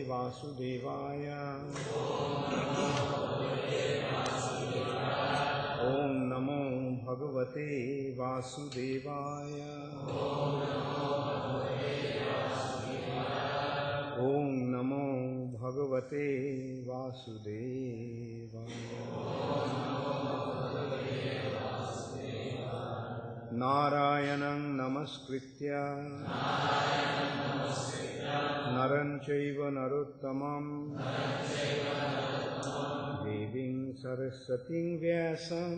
Vasudevaya. Om Namo Bhagavate Vasudevaya. Om Namo Bhagavate Vasudevaya. Narayanam Namaskritya Naram Chaiva Narottamam Devim Saraswatim Vyasam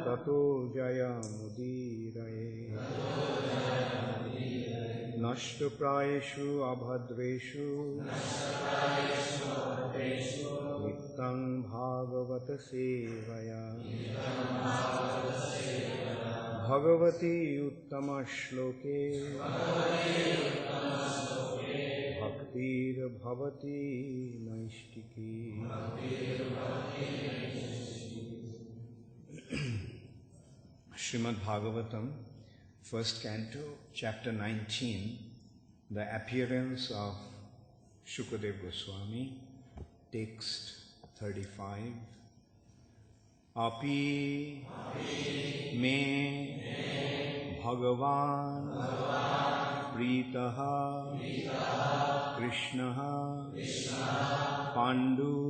Tato Jayamudiraye. Nashtaprayeshu abhadreshu Nittang Bhagavata Sevaya. Bhagavati Uttama Shloke Bhaktir Bhavati Naishtiki. Srimad Bhagavatam, first canto, chapter 19, the appearance of Shukadev Goswami, text 35. Api me Bhagavan Pritaha Krishnaha Pandu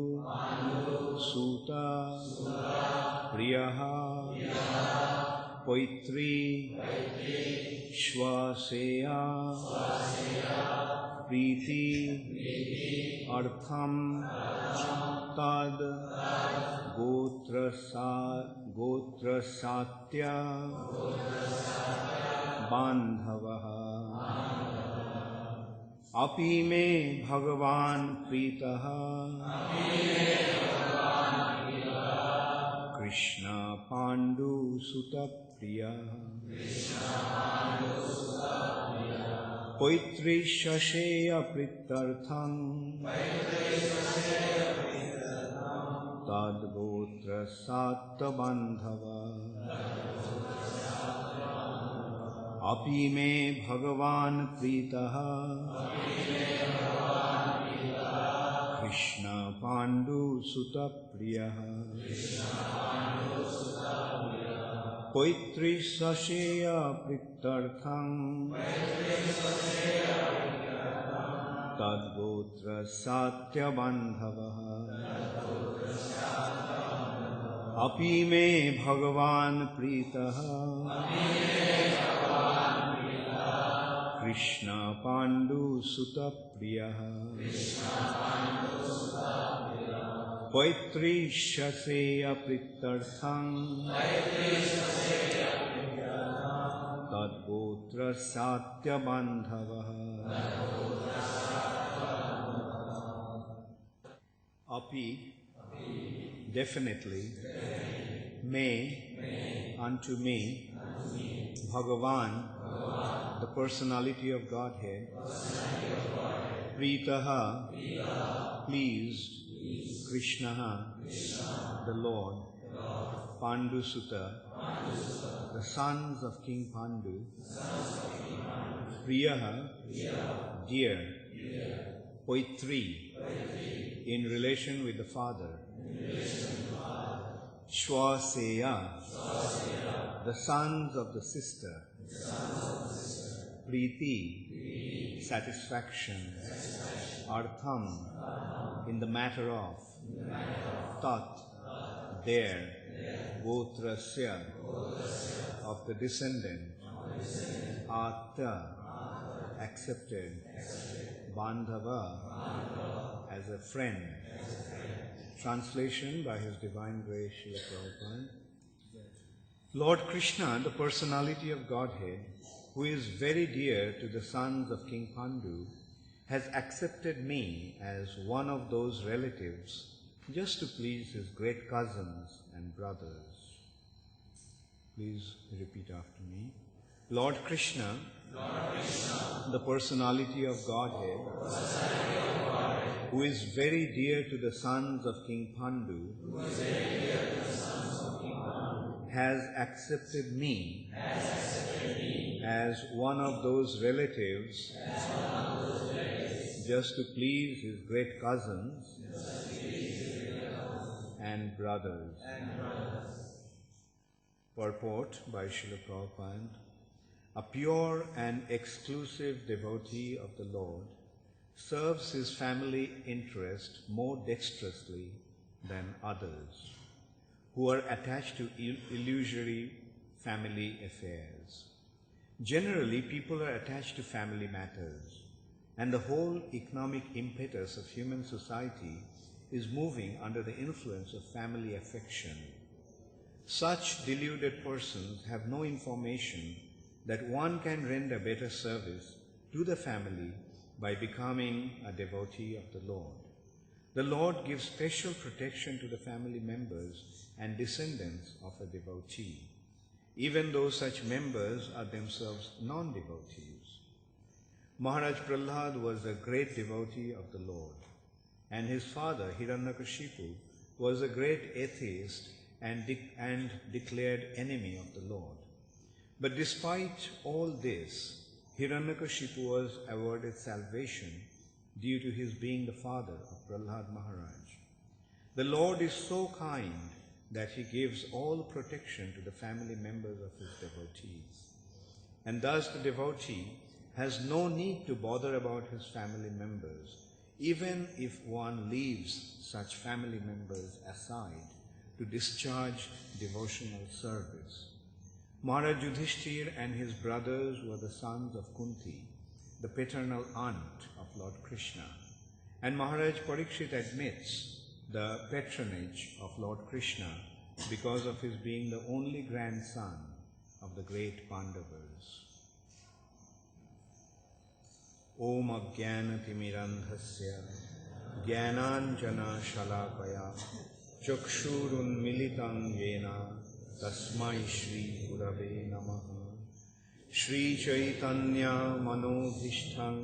Suta Priyaha Poitri Shvaseya Priti Artham Tad Gotra Satya Bandhavaha. Api me Bhagavan Pritaha Krishna Pandu Suta Priya Poitri Shasheya Pritartham Tad Gotra Satya Bandhava. Api me Bhagavan Pritaha Krishna Pandu Suta Priya Poitri Shasheya Pritartham Tad Gotra Satya Bandhava. Api me Bhagavan Pritaha Krishna Pandu Suta Priya Poitri Shasheya Pritartham Tad Gotra Satya Bandhava. Api, definitely, may, unto me, Bhagavan, the personality of Godhead, Pritaha, pleased, Krishnaha, the Lord, Pandusutta, the sons of King Pandu, Priyaha, dear, Poitri, in relation with the father, Shvaseya, the sons of the sister, Priti, satisfaction, Artham, in the matter of, Tat, there, Gotrasya, of the descendant, Atta, accepted, Bandhava, as a friend. Translation by His Divine Grace, Srila Prabhupada. Lord Krishna, the personality of Godhead, who is very dear to the sons of King Pandu, has accepted me as one of those relatives just to please his great cousins and brothers. Please repeat after me. Lord Krishna, the personality of Godhead, who is very dear to the sons of King Pandu, has accepted me as one of those relatives just to please his great cousins and brothers. Purport by Srila Prabhupada. A pure and exclusive devotee of the Lord serves his family interest more dexterously than others who are attached to illusory family affairs. Generally, people are attached to family matters, and the whole economic impetus of human society is moving under the influence of family affection. Such deluded persons have no information that one can render better service to the family by becoming a devotee of the Lord. The Lord gives special protection to the family members and descendants of a devotee, even though such members are themselves non-devotees. Maharaj Prahlad was a great devotee of the Lord, and his father Hiranyakashipu was a great atheist and declared enemy of the Lord. But despite all this, Hiranyakashipu was awarded salvation due to his being the father of Prahlad Maharaj. The Lord is so kind that he gives all protection to the family members of his devotees. And thus the devotee has no need to bother about his family members, even if one leaves such family members aside to discharge devotional service. Maharaj Yudhishthir and his brothers were the sons of Kunti, the paternal aunt of Lord Krishna, and Maharaj Parikshit admits the patronage of Lord Krishna because of his being the only grandson of the great Pandavas. Om Ajnanatirmirandhasya Jnananjana Shalakaya Chakshurunmilitam Yena Tasmai Shri Gurave Namaha. Shri Chaitanya Manobhishtham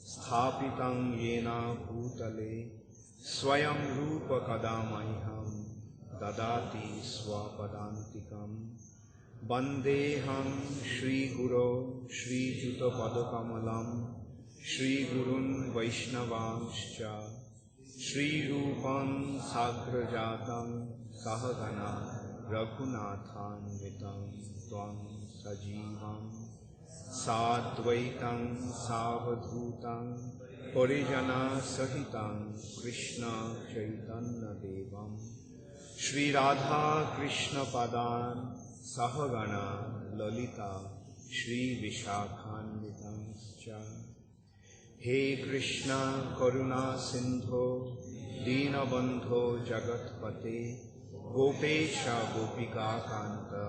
Sthapitam Yena Bhutale Swayam Rupa Kadamaiham Dadati Swapadantikam Bandeham Shri Guru Shri Juta Padakamalam Shri Gurun Vaishnavanscha Shri Rupam Sagrajatam Sahagana Raghunathan Vitam Tvam Sajivam Sadvaitam Savadhutam Parijana Sahitam Krishna Chaitanya Devam Shri Radha Krishna Padan Sahagana Lalita Shri Vishakhanvitamscha. He Krishna Karuna Sindho Deenabandho Jagatpate Gopesha Gopika Kanta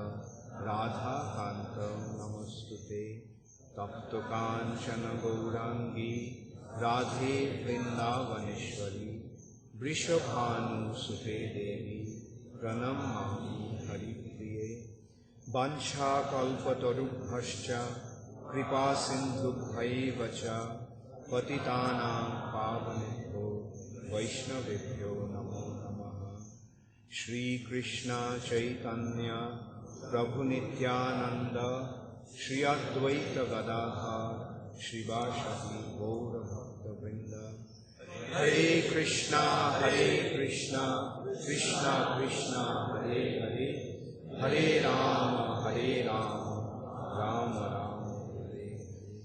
Radha Kanta Namastute Tapto Kanchana Gaurangi Radhe Vrindavaneshwari Vrishabhanu Sute Devi Pranamami Haripriye Bansha Kalpatarubhascha Kripa Sindhubhaivacha Patitanam Pavanebhyo Vaishnavebhyo Namo Namaha. Shri Krishna Chaitanya Prabhu Nityananda Shri Advaita Gadadhar Shri Vashadi Gaura Bhakta Vrinda. Hare Krishna Krishna Krishna Hare Hare Hare Rama Rama Rama Hare Hare.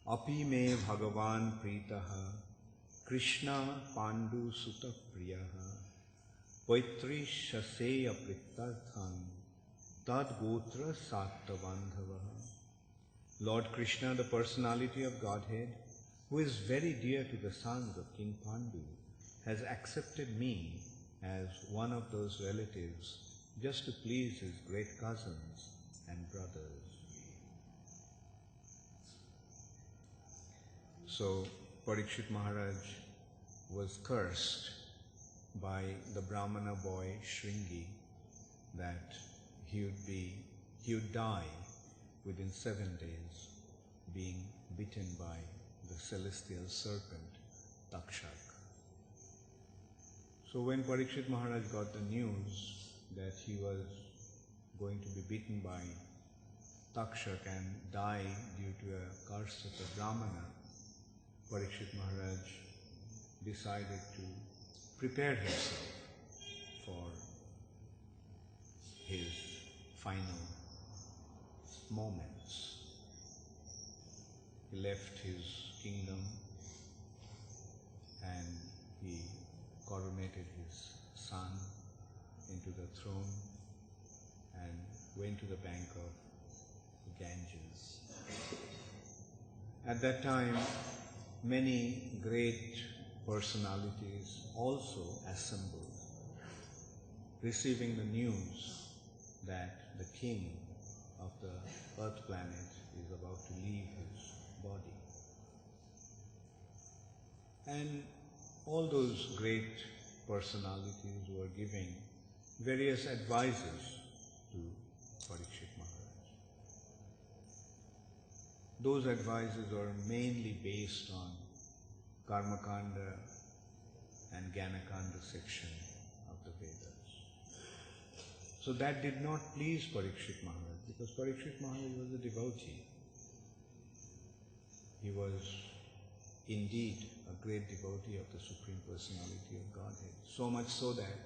Api me Bhagavan Pritaha Krishna Pandu Sutta Priyaha Poitri Shaseya Prittartham Tad Gotra Satta Bandhavaha. Lord Krishna, the personality of Godhead, who is very dear to the sons of King Pandu, has accepted me as one of those relatives just to please his great cousins and brothers. So Parikshit Maharaj was cursed by the Brahmana boy Shringi that he would die within 7 days, being bitten by the celestial serpent Takshak. So when Parikshit Maharaj got the news that he was going to be beaten by Takshak and die due to a curse of a Brahmana, Parikshit Maharaj decided to prepare himself for his final moments. He left his kingdom and he coronated his son into the throne and went to the bank of the Ganges. At that time, many great personalities also assembled, receiving the news that the king of the earth planet is about to leave his body. And all those great personalities were giving various advices to Parikshit Maharaj. Those advices are mainly based on Karmakanda and Gyanakanda section of the Vedas. So that did not please Parikshit Maharaj, because Parikshit Maharaj was a devotee. He was indeed a great devotee of the Supreme Personality of Godhead, so much so that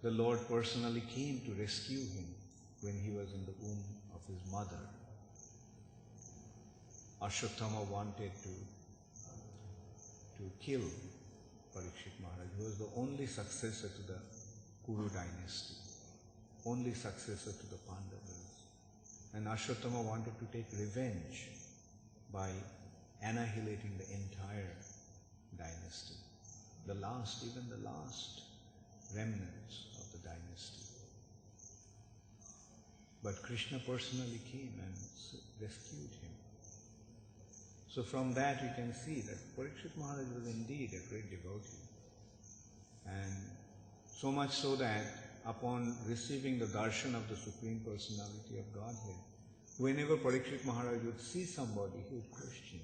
the Lord personally came to rescue him when he was in the womb of his mother. Ashwatthama wanted to kill Parikshit Maharaj, who was the only successor to the Kuru dynasty, only successor to the Pandavas. And Ashwatthama wanted to take revenge by annihilating the entire dynasty, even the last remnants of the dynasty. But Krishna personally came and rescued him. So from that we can see that Parikshit Maharaj was indeed a great devotee. And so much so that upon receiving the darshan of the Supreme Personality of Godhead, whenever Parikshit Maharaj would see somebody, he would question,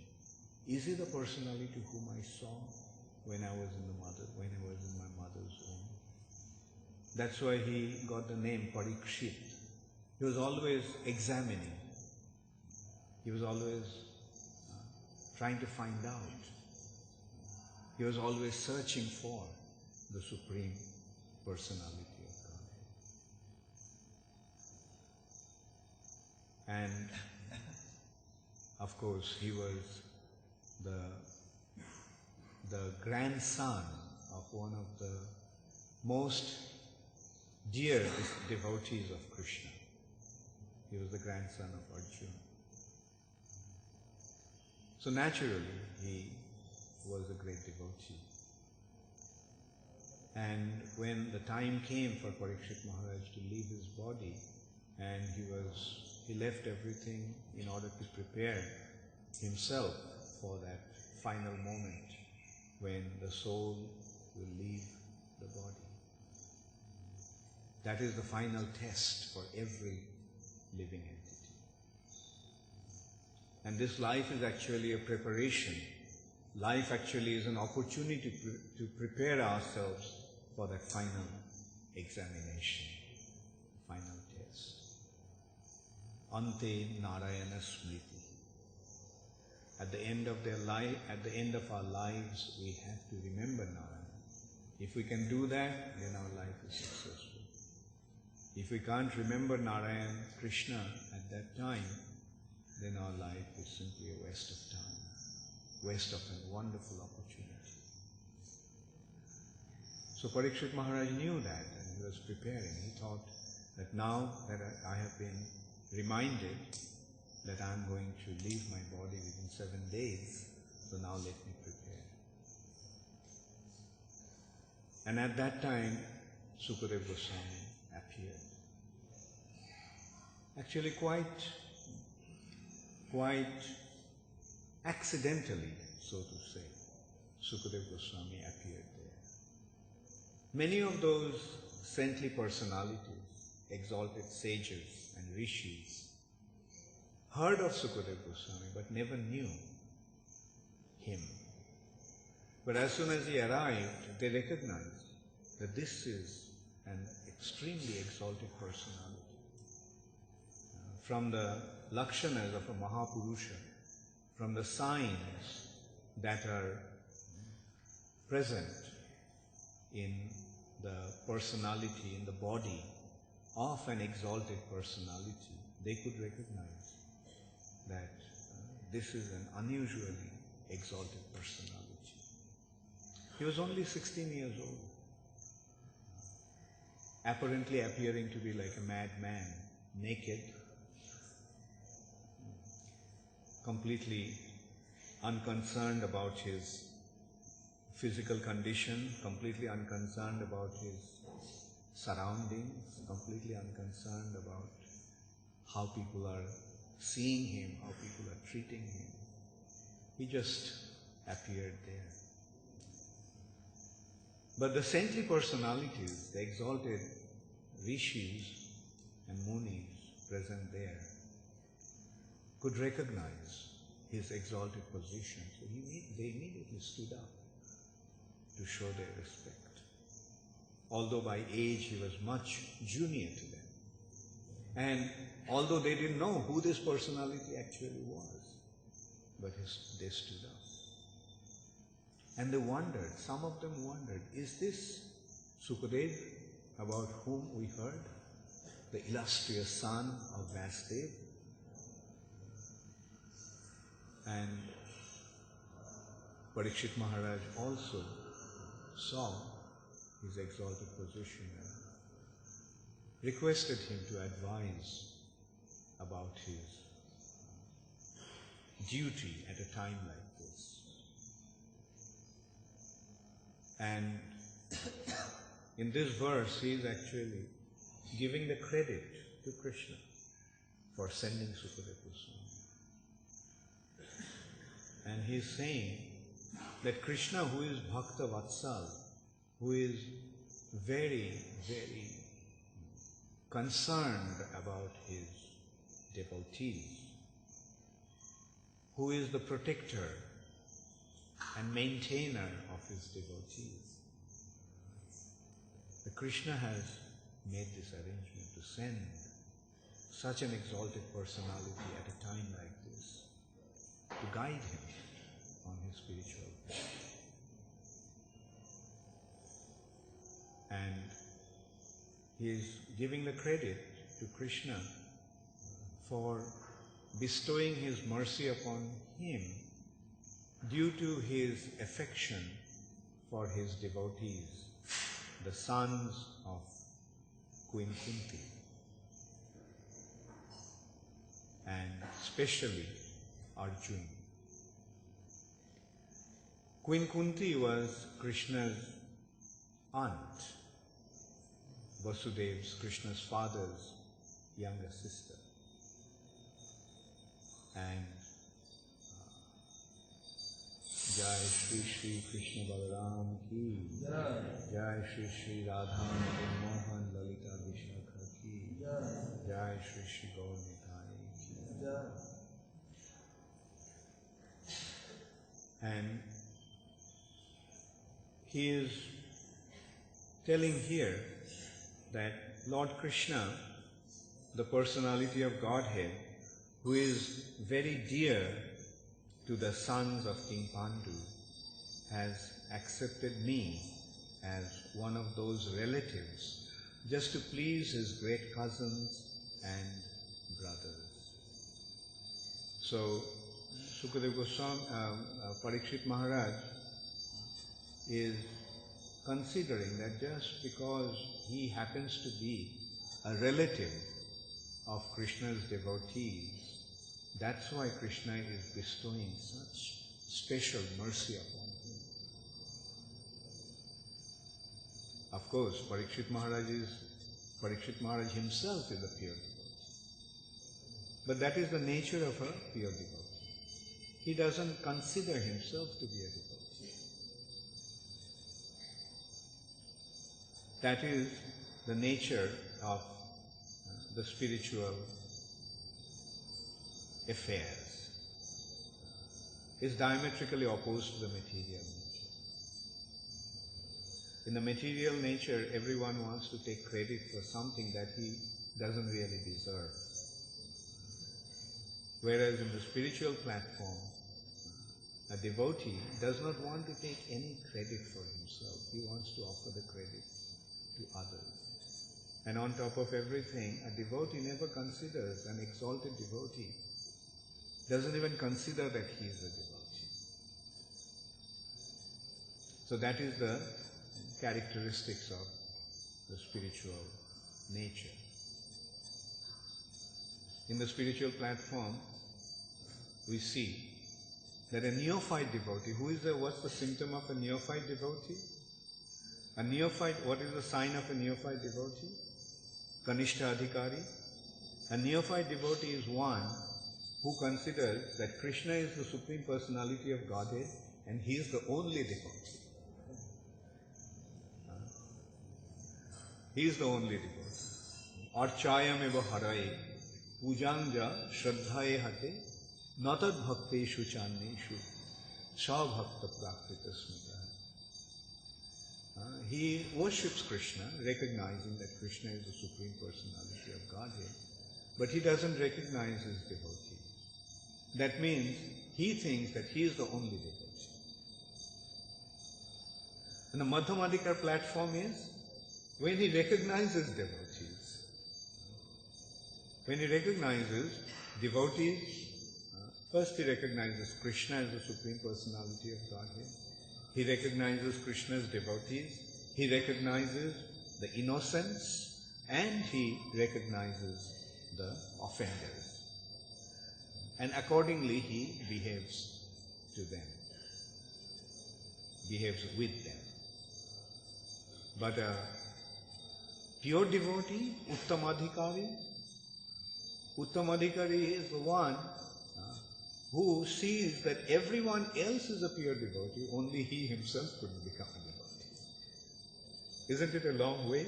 is he the personality whom I saw when I was in my mother's womb? That's why he got the name Parikshit. He was always examining. He was always trying to find out. He was always searching for the Supreme Personality of God. And of course, he was the grandson of one of the most dear devotees of Krishna. He was the grandson of Arjuna. So naturally, he was a great devotee. And when the time came for Parikshit Maharaj to leave his body, and he left everything in order to prepare himself for that final moment when the soul will leave the body. That is the final test for every living entity. And this life is actually a preparation. Life actually is an opportunity to prepare ourselves for that final examination, final test. Ante Narayana Smriti. At the end of our lives, we have to remember Narayana. If we can do that, then our life is successful. If we can't remember Narayan, Krishna at that time, then our life is simply a waste of time, waste of a wonderful opportunity. So Parikshit Maharaj knew that, and he was preparing. He thought that now that I have been reminded that I am going to leave my body within 7 days, so now let me prepare. And at that time, Sukadeva Goswami appeared. Actually quite accidentally, so to say, Sukadeva Goswami appeared there. Many of those saintly personalities, exalted sages and rishis, heard of Sukadeva Goswami but never knew him. But as soon as he arrived, they recognized that this is an extremely exalted personality. From the lakshanas of a Mahapurusha, from the signs that are present in the personality, in the body of an exalted personality, they could recognize that this is an unusually exalted personality. He was only 16 years old, apparently appearing to be like a madman, naked, completely unconcerned about his physical condition, completely unconcerned about his surroundings, completely unconcerned about how people are seeing him, how people are treating him. He just appeared there. But the saintly personalities, the exalted rishis and munis present there, could recognize his exalted position. So they immediately stood up to show their respect. Although by age he was much junior to them. And although they didn't know who this personality actually was, but they stood up. And they wondered, some of them wondered, is this Sukadev about whom we heard? The illustrious son of Vasudev? And Parikshit Maharaj also saw his exalted position and requested him to advise about his duty at a time like this. And in this verse, he is actually giving the credit to Krishna for sending Sukadeva Goswami. And he is saying that Krishna, who is Bhakta Vatsal, who is very, very concerned about his devotees, who is the protector and maintainer of his devotees. The Krishna has made this arrangement to send such an exalted personality at a time like this to guide him on his spiritual path. And he is giving the credit to Krishna for bestowing his mercy upon him due to his affection for his devotees, the sons of Queen Kunti, and especially Arjuna. Queen Kunti was Krishna's aunt, Vasudev's, Krishna's father's younger sister. And Jai Shri Shri Krishna Balaram Ki Jai Shri Shri Radha Mohan Lalita Vishakha Ki Jai Shri Shri Gaur Nitai Ki. And he is telling here that Lord Krishna, the personality of Godhead, who is very dear to the sons of King Pandu, has accepted me as one of those relatives just to please his great cousins and brothers. So Sukadeva Goswami, Parikshit Maharaj is considering that just because he happens to be a relative of Krishna's devotees, that's why Krishna is bestowing such special mercy upon him. Of course, Parikshit Maharaj himself is a pure devotee. But that is the nature of a pure devotee. He doesn't consider himself to be a devotee. That is the nature of the spiritual affairs. Is diametrically opposed to the material nature. In the material nature, everyone wants to take credit for something that he doesn't really deserve. Whereas in the spiritual platform, a A devotee does not want to take any credit for himself. He wants to offer the credit to others. And on top of everything, a devotee never considers, an exalted devotee doesn't even consider that he is a devotee. So that is the characteristics of the spiritual nature. In the spiritual platform, we see that a neophyte devotee, what's the symptom of a neophyte devotee? A neophyte, what is the sign of a neophyte devotee? Kanishta Adhikari. A neophyte devotee is one who considers that Krishna is the Supreme Personality of Godhead and he is the only devotee. He is the only devotee. Archayam eva haraye pujanja shraddhaye hate natad bhakteshu channeshu sabhakta prakrita smita. He worships Krishna, recognizing that Krishna is the Supreme Personality of Godhead, but he doesn't recognize his devotee. That means he thinks that he is the only devotee. And the Madhyamadikar platform is when he recognizes devotees. When he recognizes devotees, first he recognizes Krishna as the Supreme Personality of Godhead. He recognizes Krishna's devotees. He recognizes the innocents and he recognizes the offenders. And accordingly he behaves to them, behaves with them. But a pure devotee, Uttamadhikari is the one who sees that everyone else is a pure devotee, only he himself couldn't become a devotee. Isn't it a long way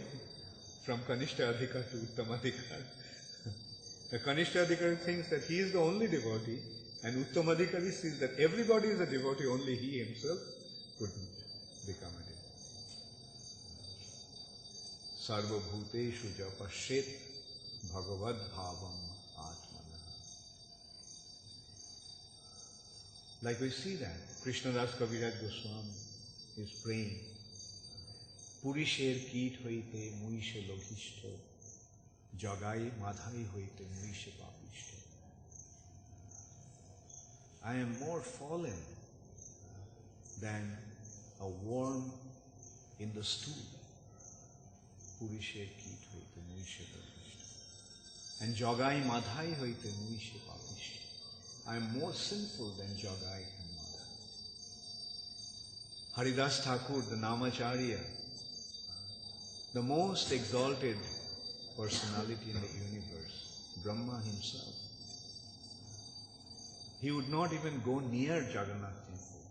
from Kanishta Adhikar to Uttamadhikar? The Kanishta Adhikari thinks that he is the only devotee, and Uttamadhikari sees that everybody is a devotee, only he himself couldn't become a devotee. Sarva bhuteshu ja pashet bhagavad bhavam atmana. Like we see that Krishna Das Kaviraj Goswami is praying, Purisher Kit hoite muishe logishto, Jagai madhai hoite muishe papishto. I am more fallen than a worm in the stool. Purisher Kit hoite muishe logishto. And Jagai madhai hoite muishe papishto. I am more sinful than Jagai and Madhai. Haridas Thakur, the Namacharya, the most exalted personality in the universe, Brahma himself, he would not even go near Jagannath temple.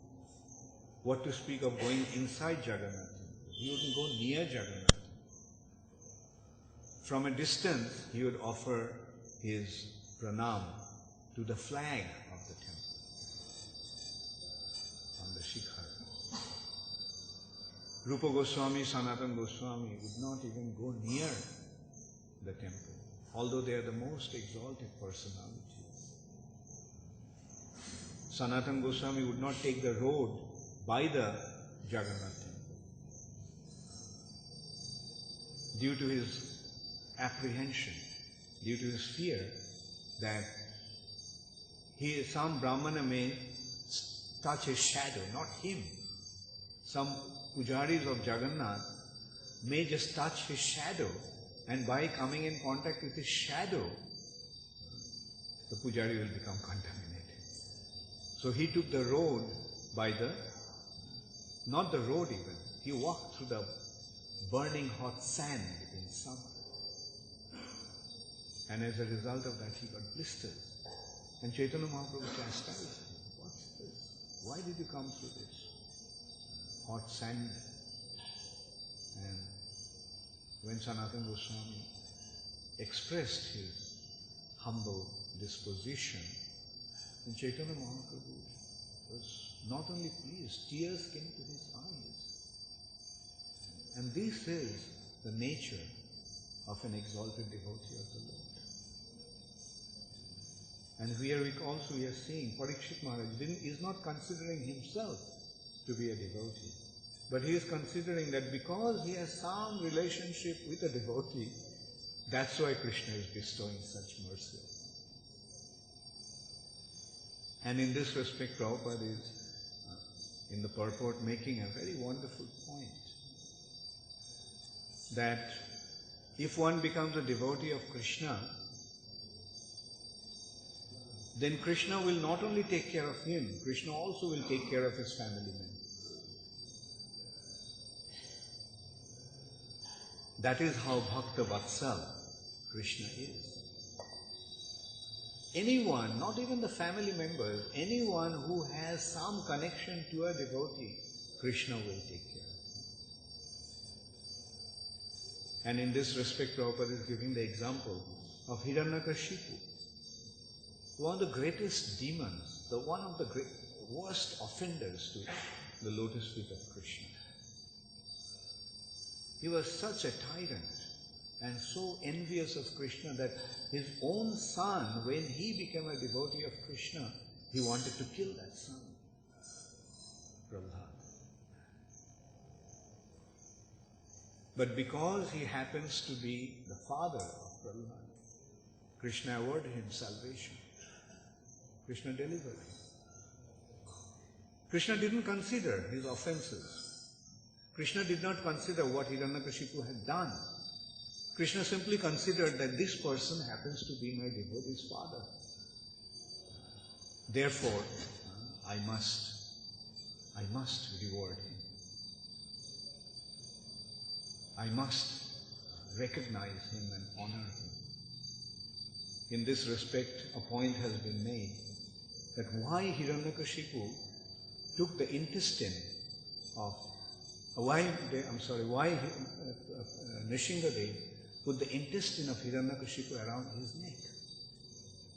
What to speak of going inside Jagannath temple? He wouldn't go near Jagannath temple. From a distance, he would offer his pranam to the flag of the temple, on the shikhar. Rupa Goswami, Sanatana Goswami would not even go near the temple, although they are the most exalted personalities. Sanatana Goswami would not take the road by the Jagannath temple due to his apprehension, due to his fear that some Brahmana may touch his shadow, not him. Some pujaris of Jagannath may just touch his shadow, and by coming in contact with his shadow, the pujari will become contaminated. So he took the road not the road even, he walked through the burning hot sand in summer. And as a result of that, he got blisters. And Chaitanya Mahaprabhu chastised him. What's this? Why did you come through this hot sand? And when Sanatana Goswami expressed his humble disposition, then Chaitanya Mahaprabhu was not only pleased, tears came to his eyes. And this is the nature of an exalted devotee of the Lord. And here we are seeing Parikshit Maharaj is not considering himself to be a devotee, but he is considering that because he has some relationship with a devotee, that's why Krishna is bestowing such mercy. And in this respect, Prabhupada is, in the purport, making a very wonderful point, that if one becomes a devotee of Krishna, then Krishna will not only take care of him, Krishna also will take care of his family members. That is how Bhakta Vatsal Krishna is. Anyone, not even the family members, anyone who has some connection to a devotee, Krishna will take care of him. And in this respect, Prabhupada is giving the example of Hiranyakashipu, one of the greatest demons, one of the worst offenders to the lotus feet of Krishna. He was such a tyrant and so envious of Krishna that his own son, when he became a devotee of Krishna, he wanted to kill that son, Prahlad. But because he happens to be the father of Prahlad, Krishna awarded him salvation. Krishna delivered him. Krishna didn't consider his offenses. Krishna did not consider what Hiranyakashipu had done. Krishna simply considered that this person happens to be my devotee's father. Therefore, I must reward him. I must recognize him and honor him. In this respect, a point has been made that why Hiranyakashipu took the intestine of, why Nrsingadev put the intestine of Hiranyakashipu around his neck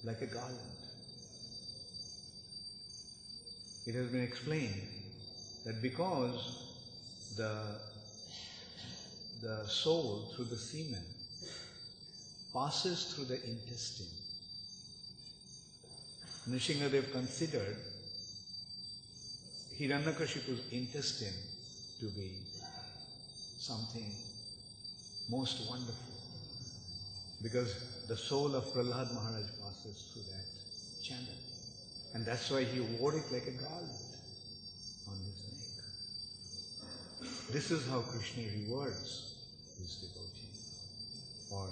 like a garland. It has been explained that because the soul through the semen passes through the intestine, Nrsingadev considered Hiranyakashipu's intestine to be something most wonderful, because the soul of Prahlad Maharaj passes through that channel, and that's why he wore it like a garland on his neck. This is how Krishna rewards his devotee, or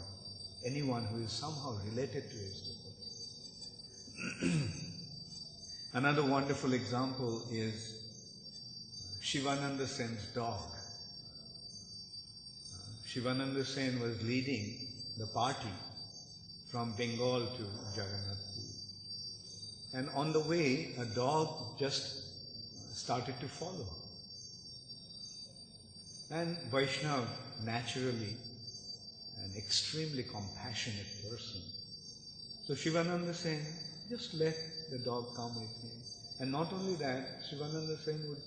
anyone who is somehow related to his devotee. Another wonderful example is Shivananda Sen's dog. Shivananda Sen was leading the party from Bengal to Jagannath Puri. And on the way, a dog just started to follow. And Vaishnav, naturally an extremely compassionate person, so Shivananda Sen just let the dog come with him. And not only that, Shivananda Sen would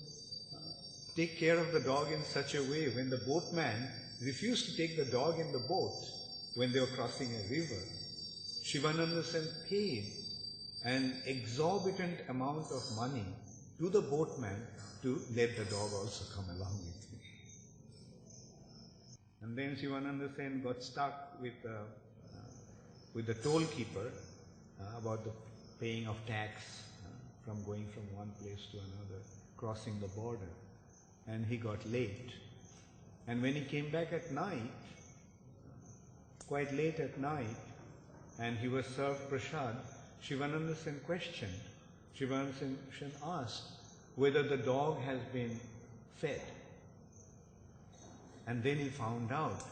take care of the dog in such a way, when the boatman refused to take the dog in the boat when they were crossing a river, Shivananda Sen paid an exorbitant amount of money to the boatman to let the dog also come along with him. And then Shivananda Sen got stuck with the toll keeper about the paying of tax from going from one place to another, crossing the border, and he got late. And when he came back at night, quite late at night, and he was served prasad, Shivananda Sen questioned. Shivananda Sen asked whether the dog has been fed. And then he found out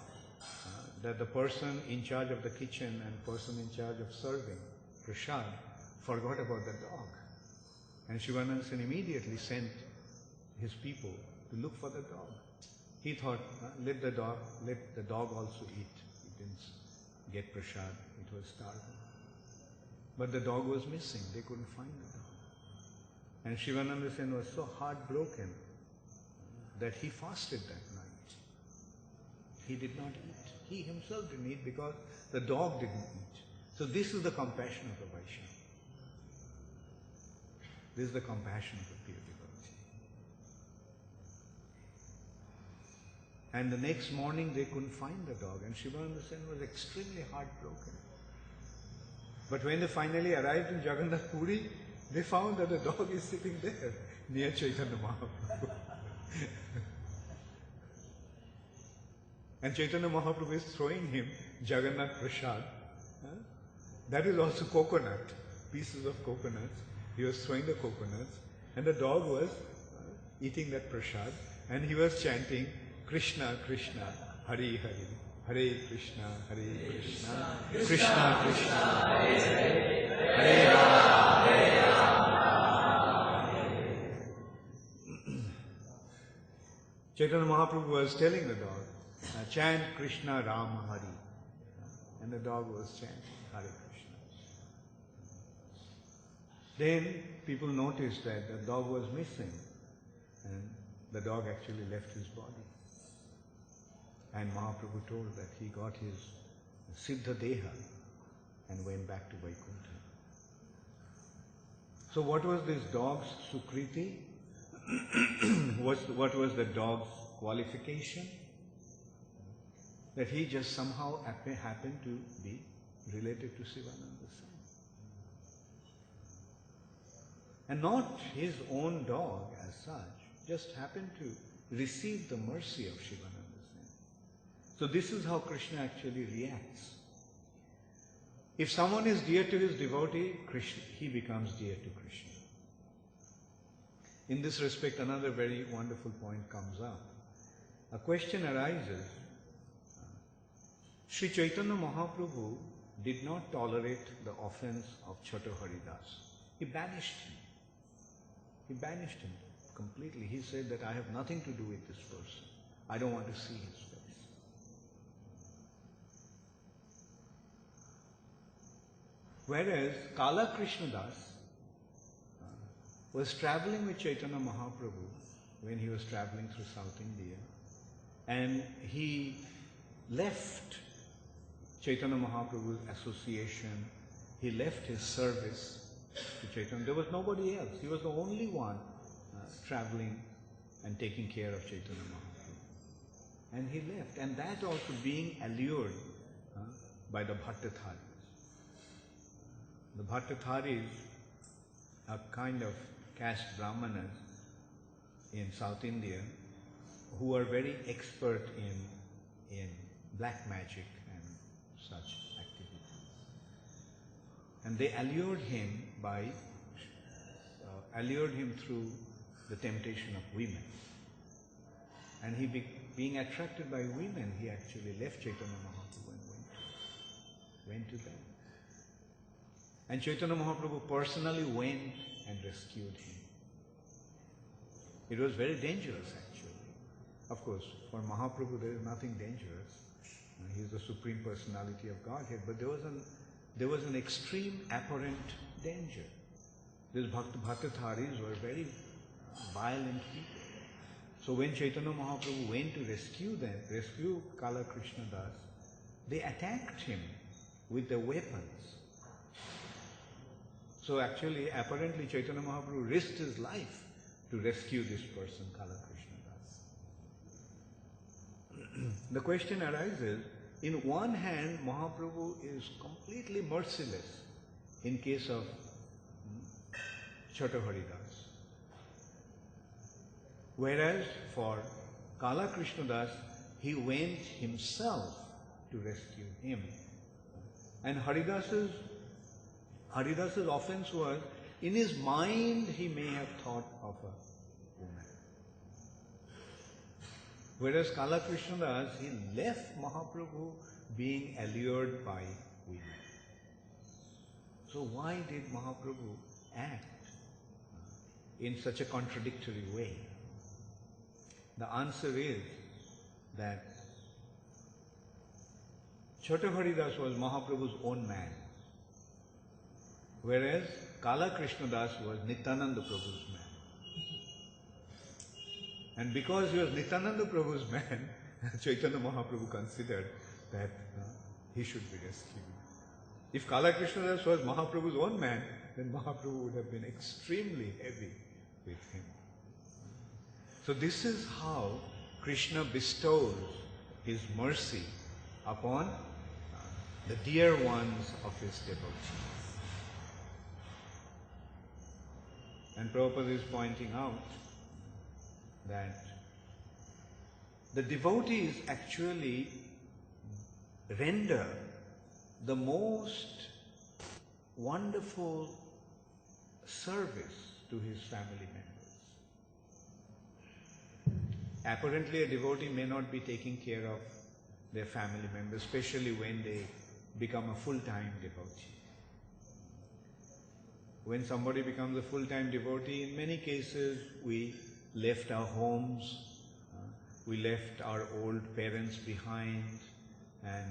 that the person in charge of the kitchen and person in charge of serving prasad forgot about the dog. And Shivananda Sen immediately sent his people to look for the dog. He thought, let the dog also eat. It didn't get prasad, it was starving. But the dog was missing, they couldn't find the dog. And Shivananda Sen was so heartbroken that he fasted that night. He did not eat. He himself didn't eat because the dog didn't eat. So this is the compassion of the Vaishnava. This is the compassion of the pure devotee. And the next morning they couldn't find the dog, and Shivananda Sen was extremely heartbroken. But when they finally arrived in Jagannath Puri, they found that the dog is sitting there near Chaitanya Mahaprabhu. And Chaitanya Mahaprabhu is throwing him Jagannath Prasad. That is also coconut, pieces of coconuts. He was throwing the coconuts, and the dog was eating that prasad, and he was chanting, Krishna, Krishna, Hari Hari, Hare Krishna, Hare Krishna, Krishna Krishna, Hare Hare, Hare Rama, Hare Rama. Chaitanya Mahaprabhu was telling the dog, chant Krishna Rama Hari, and the dog was chanting Hare Krishna. Then people noticed that the dog was missing, and the dog actually left his body. And Mahaprabhu told that he got his Siddha Deha and went back to Vaikuntha. So what was this dog's Sukriti? What was the dog's qualification? That he just somehow happened to be related to Sivananda Sen. And not his own dog as such, just happened to receive the mercy of Shivananda Sen. So this is how Krishna actually reacts. If someone is dear to his devotee, he becomes dear to Krishna. In this respect, another very wonderful point comes up. A question arises. Sri Chaitanya Mahaprabhu did not tolerate the offense of Chota Haridas. He banished him. He banished him completely. He said that I have nothing to do with this person. I don't want to see his face. Whereas Kala Krishnadas was traveling with Chaitanya Mahaprabhu when he was traveling through South India, and he left Chaitanya Mahaprabhu's association, he left his service to Chaitanya. There was nobody else. He was the only one traveling and taking care of Chaitanya Mahaprabhu. And he left. And that also being allured by the Bhattatharis. The Bhattatharis are kind of caste brahmanas in South India who are very expert in black magic and such activities. And they allured him through the temptation of women. And he being attracted by women, he actually left Chaitanya Mahaprabhu and went to them. And Chaitanya Mahaprabhu personally went and rescued him. It was very dangerous actually. Of course, for Mahaprabhu there is nothing dangerous. He is the Supreme Personality of Godhead, but there was an extreme apparent danger. These Bhattatharis were very violent people. So when Chaitanya Mahaprabhu went to rescue Kala Krishnadas, they attacked him with their weapons. So actually, apparently Chaitanya Mahaprabhu risked his life to rescue this person, Kala Krishnadas. The question arises, in one hand, Mahaprabhu is completely merciless in case of Chota Haridas. Whereas for Kala Krishnadas, he went himself to rescue him. And Haridas's offense was, in his mind he may have thought of a woman. Whereas Kala Krishnadas, he left Mahaprabhu being allured by women. So why did Mahaprabhu act in such a contradictory way? The answer is that Chota Haridas was Mahaprabhu's own man, whereas Kala Krishnadas was Nityananda Prabhu's man. And because he was Nityananda Prabhu's man, Chaitanya Mahaprabhu considered that he should be rescued. If Kala Krishnadas was Mahaprabhu's own man, then Mahaprabhu would have been extremely heavy with him. So this is how Krishna bestows his mercy upon the dear ones of his devotees. And Prabhupada is pointing out that the devotees actually render the most wonderful service to his family members. Apparently, a devotee may not be taking care of their family members, especially when they become a full-time devotee. When somebody becomes a full-time devotee, in many cases we left our homes, we left our old parents behind and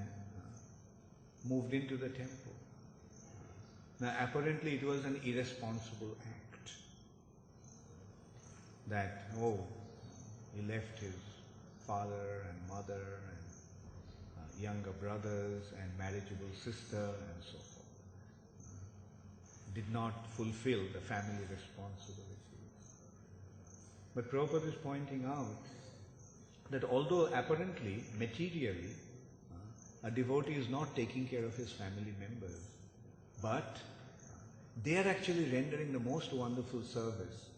moved into the temple. Now apparently it was an irresponsible act that, he left his father and mother and younger brothers and marriageable sister and so forth. Did not fulfill the family responsibilities. But Prabhupada is pointing out that although apparently, materially, a devotee is not taking care of his family members, but they are actually rendering the most wonderful service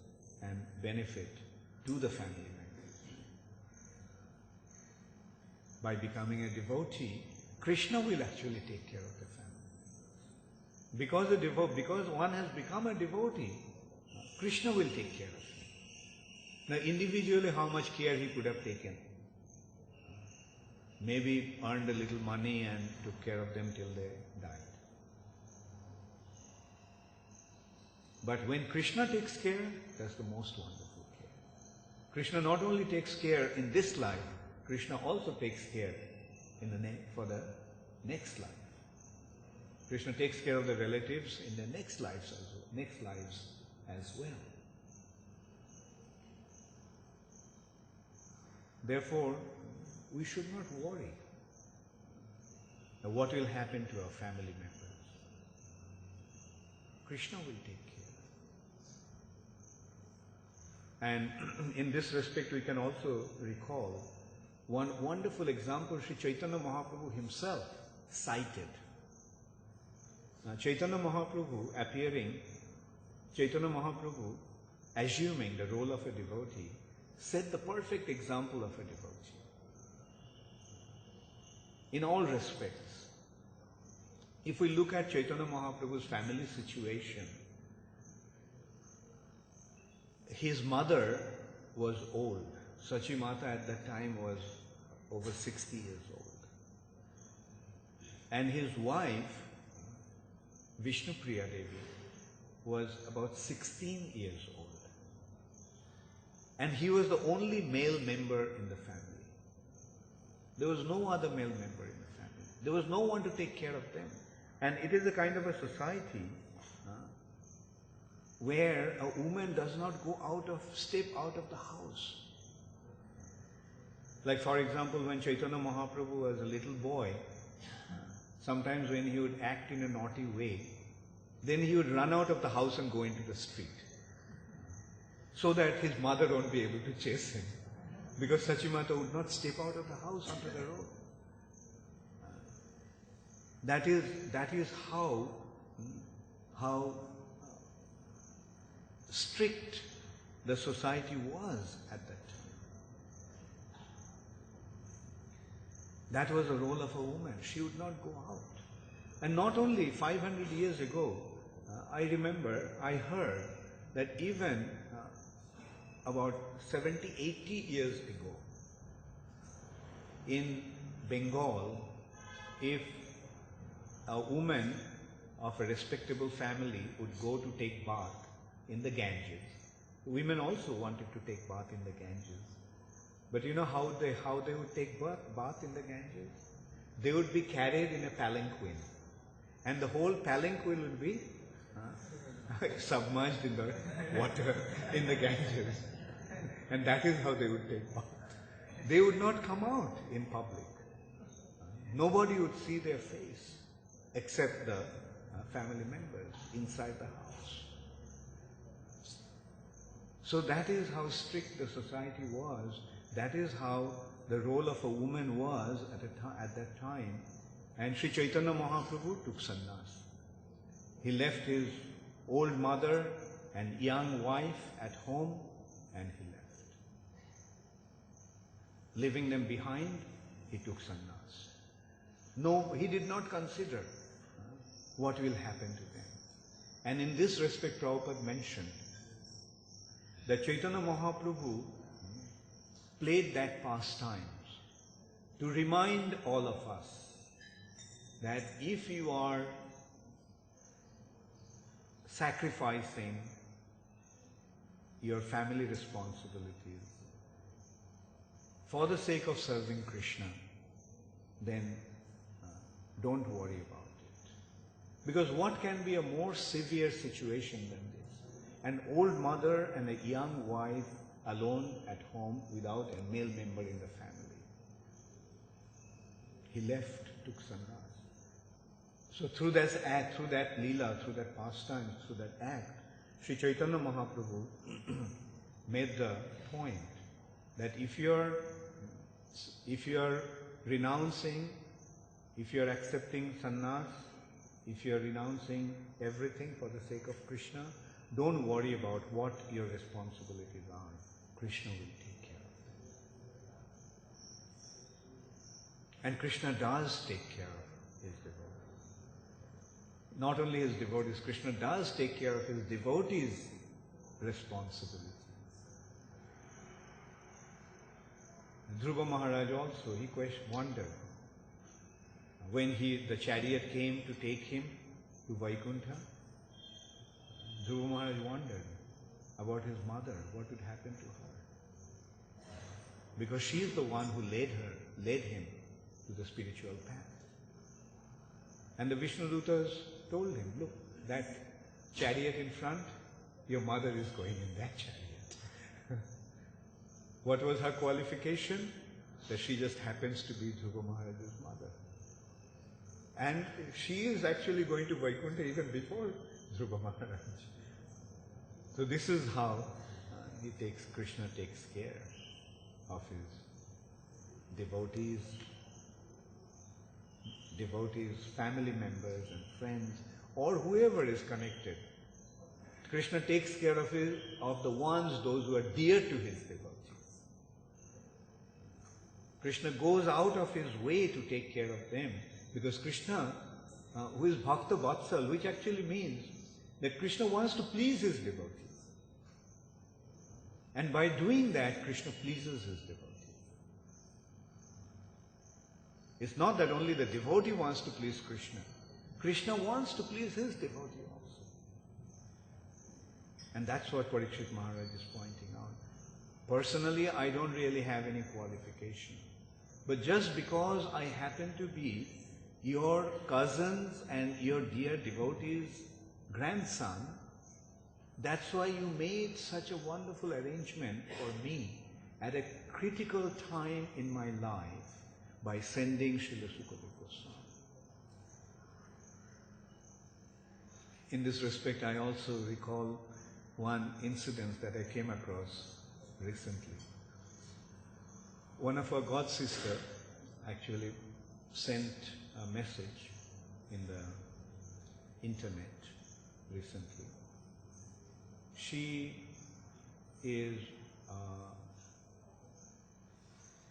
and benefit to the family members. By becoming a devotee, Krishna will actually take care of the family. Because one has become a devotee, Krishna will take care of him. Now individually how much care he could have taken? Maybe earned a little money and took care of them till they died. But when Krishna takes care, that's the most wonderful care. Krishna not only takes care in this life, Krishna also takes care for the next life. Krishna takes care of the relatives in the next lives as well. Therefore, we should not worry what will happen to our family members. Krishna will take care. And in this respect, we can also recall one wonderful example Sri Chaitanya Mahaprabhu himself cited. Chaitanya Mahaprabhu assuming the role of a devotee, set the perfect example of a devotee. In all respects, if we look at Chaitanya Mahaprabhu's family situation, his mother was old. Sachi Mata at that time was over 60 years old. And his wife, Vishnupriya Devi, was about 16 years old. And he was the only male member in the family. There was no other male member in the family. There was no one to take care of them. And it is a kind of a society where a woman does not step out of the house. Like for example, when Chaitanya Mahaprabhu was a little boy, sometimes when he would act in a naughty way, then he would run out of the house and go into the street, so that his mother won't be able to chase him. Because Sachimata would not step out of the house onto the road. That is how strict the society was at that time. That was the role of a woman. She would not go out. And not only 500 years ago, I heard that even about 70, 80 years ago, in Bengal, if a woman of a respectable family would go to take bath in the Ganges, women also wanted to take bath in the Ganges. But you know how they would take bath in the Ganges? They would be carried in a palanquin, and the whole palanquin would be submerged in the water in the Ganges. And that is how they would take bath. They would not come out in public. Nobody would see their face. except the family members inside the house. So that is how strict the society was. That is how the role of a woman was at that time. And Sri Chaitanya Mahaprabhu took sannyas. He left his old mother and young wife at home, and he left. Leaving them behind, he took sannyas. No, he did not consider what will happen to them. And in this respect, Prabhupada mentioned that Chaitanya Mahaprabhu played that pastimes to remind all of us that if you are sacrificing your family responsibilities for the sake of serving Krishna, then don't worry about it. Because what can be a more severe situation than this? An old mother and a young wife alone at home without a male member in the family. He left, took sannyas. So through that act, through that lila, through that pastime, through that act, Sri Chaitanya Mahaprabhu made the point that if you are renouncing, if you are accepting sannyas, if you are renouncing everything for the sake of Krishna, don't worry about what your responsibilities are. Krishna will take care of them. And Krishna does take care of his devotees. Not only his devotees, Krishna does take care of his devotees' responsibilities. Dhruva Maharaj also, he wondered when the chariot came to take him to Vaikuntha. Dhruva Maharaj wondered about his mother, what would happen to her. Because she is the one who led him to the spiritual path. And the Vishnudutas told him, look, that chariot in front, your mother is going in that chariot. What was her qualification? That she just happens to be Dhruva Maharaj's mother. And she is actually going to Vaikuntha even before Dhruva Maharaj. So this is how Krishna takes care of his devotees, family members and friends, or whoever is connected. Krishna takes care of the ones, those who are dear to his devotees. Krishna goes out of his way to take care of them, because Krishna, who is Bhakta Vatsal, which actually means that Krishna wants to please his devotees. And by doing that, Krishna pleases his devotees. It's not that only the devotee wants to please Krishna. Krishna wants to please his devotee also. And that's what Parikshit Maharaj is pointing out. Personally, I don't really have any qualification. But just because I happen to be your cousins and your dear devotee's grandson, that's why you made such a wonderful arrangement for me at a critical time in my life by sending Srila Sukadeva Goswami. In this respect, I also recall one incident that I came across recently. One of our god sister actually sent a message in the internet recently. She is,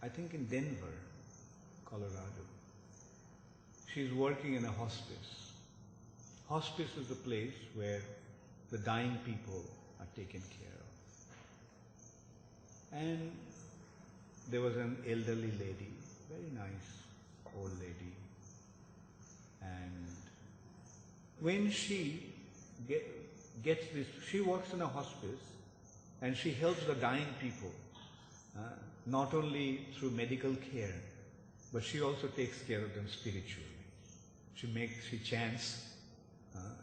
I think in Denver, Colorado. She's working in a hospice. Hospice is a place where the dying people are taken care of. And there was an elderly lady, very nice old lady. And when she gets this, she works in a hospice and she helps the dying people, not only through medical care, but she also takes care of them spiritually. She chants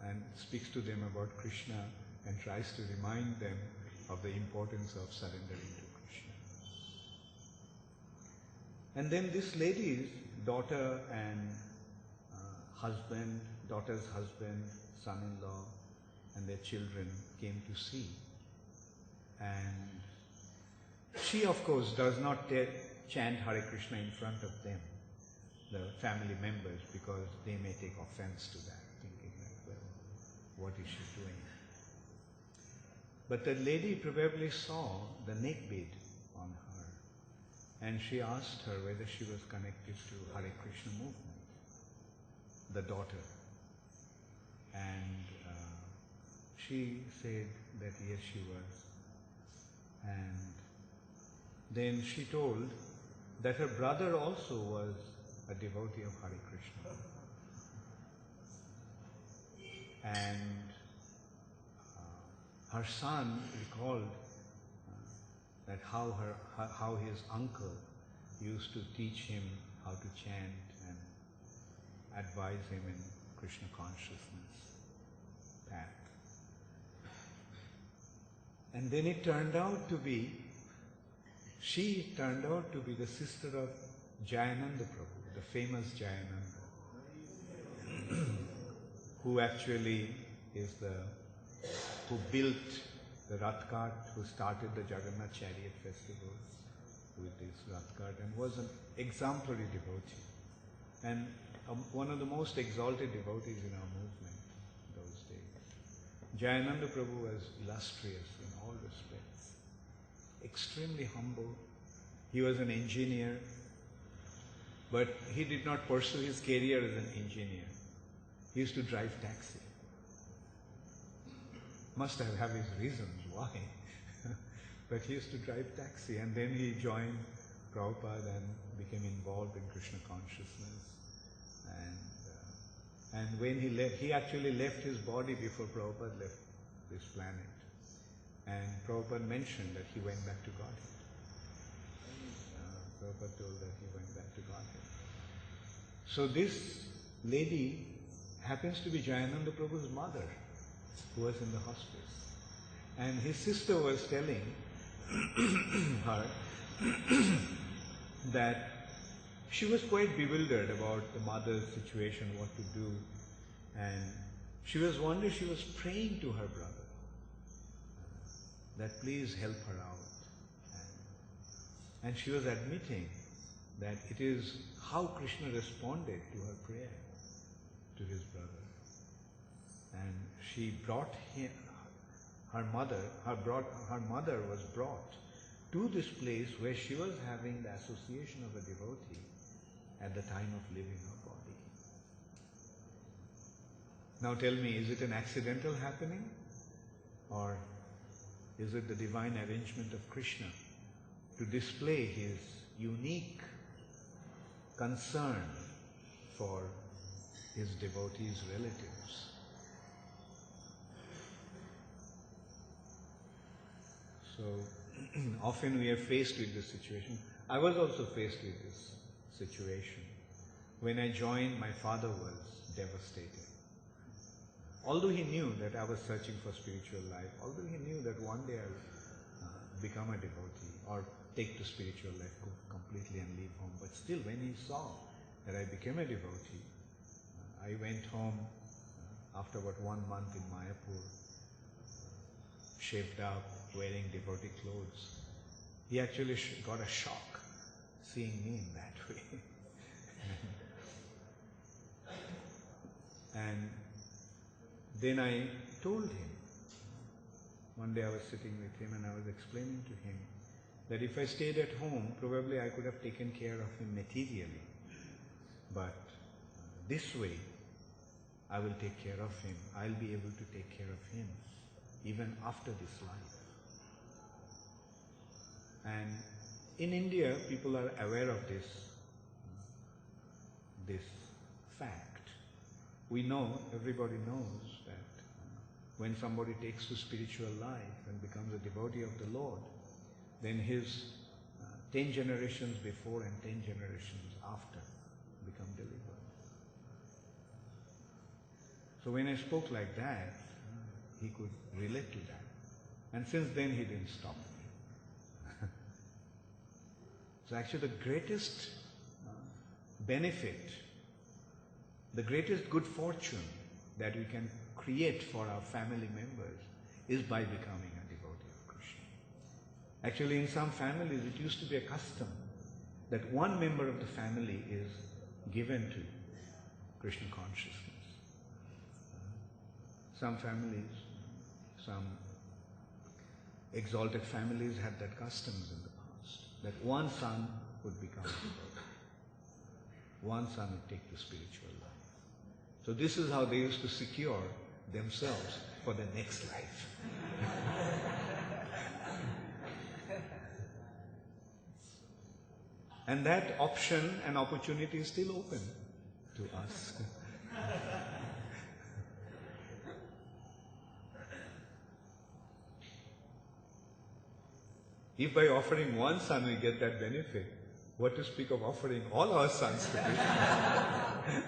and speaks to them about Krishna and tries to remind them of the importance of surrendering to Krishna. And then this lady's daughter and husband, daughter's husband, son-in-law, and their children came to see. And she, of course, does not chant Hare Krishna in front of them, the family members, because they may take offense to that, thinking that, well, what is she doing? But the lady probably saw the neck bead on her, and she asked her whether she was connected to Hare Krishna movement, the daughter. And she said that yes, she was. And then she told that her brother also was a devotee of Hare Krishna. And her son recalled that how his uncle used to teach him how to chant and advise him in Krishna consciousness path. And then it turned out to be, she turned out to be the sister of Jayananda Prabhu, the famous Jayananda, who actually is who built the Rath Cart, who started the Jagannath Chariot Festival with this Rath Cart, and was an exemplary devotee, and one of the most exalted devotees in our movement those days. Jayananda Prabhu was illustrious in all respects, extremely humble. He was an engineer, but he did not pursue his career as an engineer. He used to drive taxi. Must have his reasons why. But he used to drive taxi, and then he joined Prabhupada and became involved in Krishna consciousness. And when he left, he actually left his body before Prabhupada left this planet. And Prabhupada mentioned that he went back to Godhead. Prabhupada told that he went back to Godhead. So this lady happens to be Jayananda Prabhu's mother, who was in the hospice. And his sister was telling her that she was quite bewildered about the mother's situation, what to do. And she was one day, she was praying to her brother that please help her out. And she was admitting that it is how Krishna responded to her prayer to his brother. And she brought him, her mother was brought to this place where she was having the association of a devotee at the time of leaving her body. Now tell me, is it an accidental happening, or is it the divine arrangement of Krishna to display his unique concern for his devotees' relatives? So often we are faced with this situation. I was also faced with this situation. When I joined, my father was devastated. Although he knew that I was searching for spiritual life, although he knew that one day I would become a devotee or take to spiritual life completely and leave home, but still when he saw that I became a devotee, I went home after about 1 month in Mayapur, shaved up, wearing devotee clothes. He actually got a shock seeing me in that way. And then I told him, one day I was sitting with him and I was explaining to him that if I stayed at home, probably I could have taken care of him materially. But this way, I will take care of him. I'll be able to take care of him even after this life. And in India, people are aware of this fact. We know, everybody knows that when somebody takes to spiritual life and becomes a devotee of the Lord, then his 10 generations before and 10 generations after become delivered. So when I spoke like that, he could relate to that. And since then he didn't stop me. So actually the greatest benefit the greatest good fortune that we can create for our family members is by becoming a devotee of Krishna. Actually, in some families, it used to be a custom that one member of the family is given to Krishna consciousness. Some families, some exalted families had that customs in the past, that one son would become a devotee. One son would take the spiritual life. So this is how they used to secure themselves for the next life. And that option and opportunity is still open to us. If by offering one son we get that benefit, what to speak of offering all our sons to Krishna?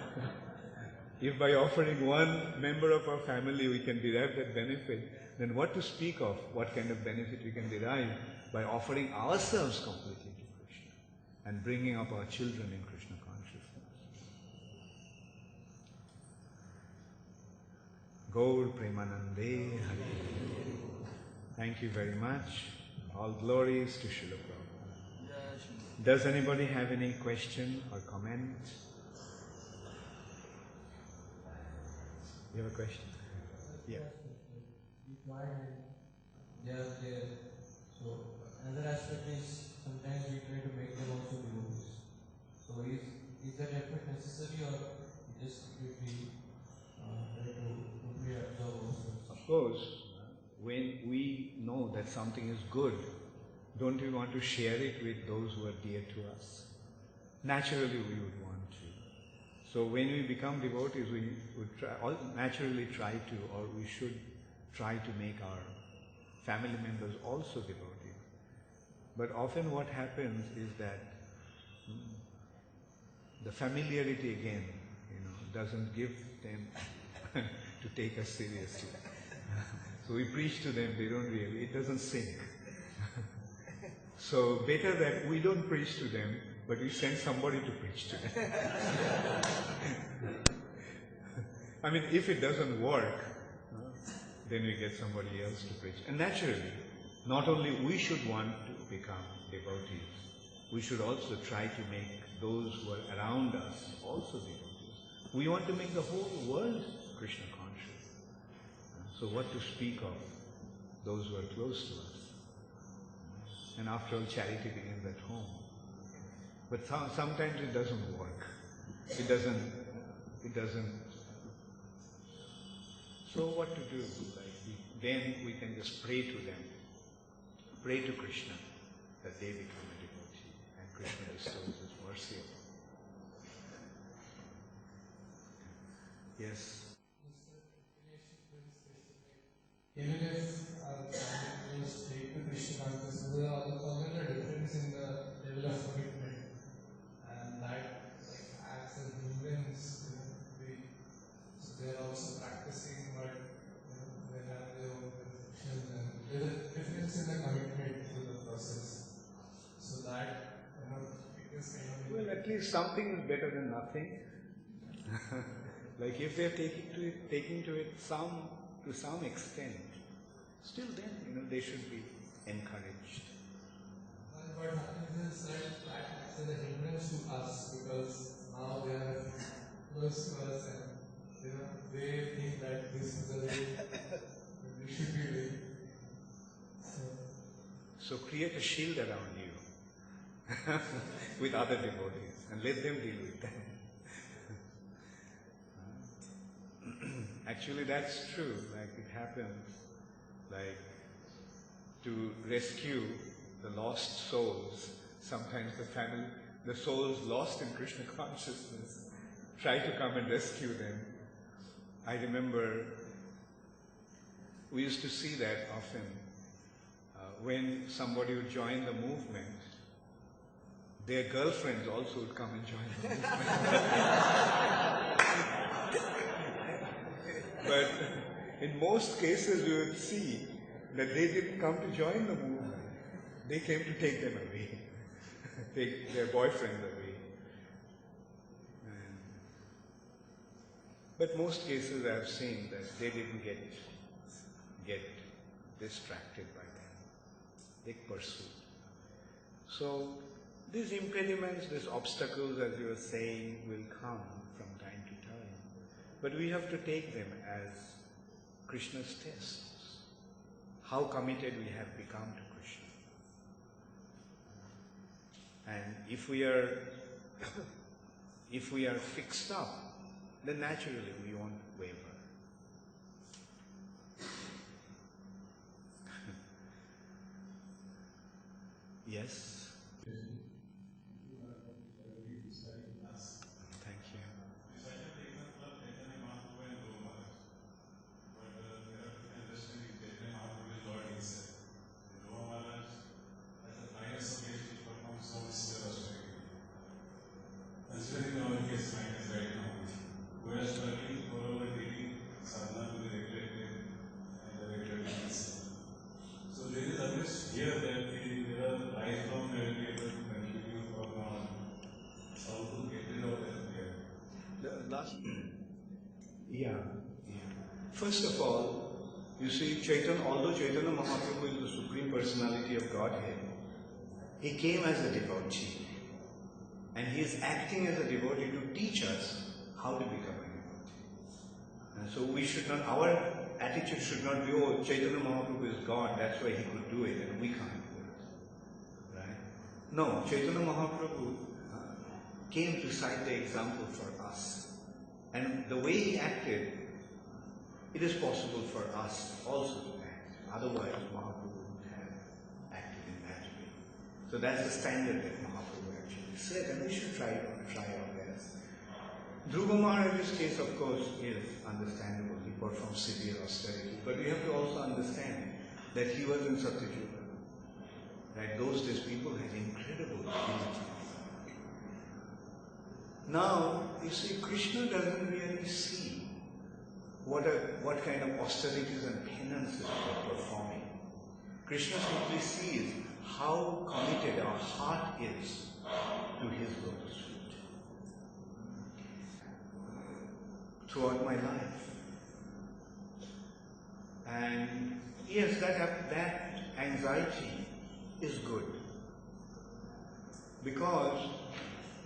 If by offering one member of our family we can derive that benefit, then what to speak of, what kind of benefit we can derive by offering ourselves completely to Krishna and bringing up our children in Krishna consciousness. Gaur Premanande Hari. Thank you very much. All glories to Srila Prabhupada. Does anybody have any question or comment? You have a question? Yeah. So another aspect is sometimes we try to make them also devotees. So is that effort necessary, or just if we try to only observe ourselves? Of course, when we know that something is good, don't we want to share it with those who are dear to us? Naturally we would want to. So when we become devotees, we would naturally try to, or we should try to make our family members also devotees. But often what happens is that the familiarity again, doesn't give them to take us seriously. So we preach to them, they don't really, it doesn't sink. So better that we don't preach to them, but we send somebody to preach to them. I mean, if it doesn't work, then we get somebody else to preach. And naturally, not only we should want to become devotees, we should also try to make those who are around us also devotees. We want to make the whole world Krishna conscious. So what to speak of those who are close to us? And after all, charity begins at home. But sometimes it doesn't work. It doesn't. So what to do? Then we can just pray to them. Pray to Krishna that they become a devotee and Krishna bestows his mercy upon them. Yes? Even if our family is straight to Krishna consciousness, there are always a difference in the level of commitment, and that acts as hindrance. So they are also practicing, but they have their own restrictions, and there is a difference in the commitment to the process. So that it is kind of. Well, at least something is better than nothing. Like if they are taking to it to some extent, still then, they should be encouraged. And what happens is that acts as a hindrance to us, because now they are close to us and they think that this is the way we should be doing. So create a shield around you with other devotees and let them deal with them. Actually, that's true. Like it happens, like to rescue the lost souls. Sometimes the souls lost in Krishna consciousness, try to come and rescue them. I remember we used to see that often when somebody would join the movement. Their girlfriends also would come and join the movement. But in most cases we would see that they didn't come to join the movement. They came to take them away, take their boyfriends away. But most cases I have seen that they didn't get distracted by them. They pursued. So these impediments, these obstacles, as you were saying, will come from time to time. But we have to take them as Krishna's tests. How committed we have become to Krishna. And if we are fixed up, then naturally we won't waver. Yes? Thank you. Yeah. First of all, you see, although Chaitanya Mahaprabhu is the Supreme Personality of Godhead, he came as a devotee. And he is acting as a devotee to teach us how to become a devotee. And so our attitude should not be, oh, Chaitanya Mahaprabhu is God, that's why he could do it and we can't do it. Right? No, Chaitanya Mahaprabhu came to cite the example for us. And the way he acted, it is possible for us also to act. Otherwise, Mahaprabhu would have acted in that way. So that's the standard that Mahaprabhu actually set, and we should try our best. Dhruva Maharaj's case, of course, is understandable. He performed severe austerity. But we have to also understand that he was in Satyajuga. Right? Those days people had incredible ability. Now, you see, Krishna doesn't really see what kind of austerities and penances they're performing. Krishna simply sees how committed our heart is to his lotus feet. Throughout my life. And yes, that anxiety is good. Because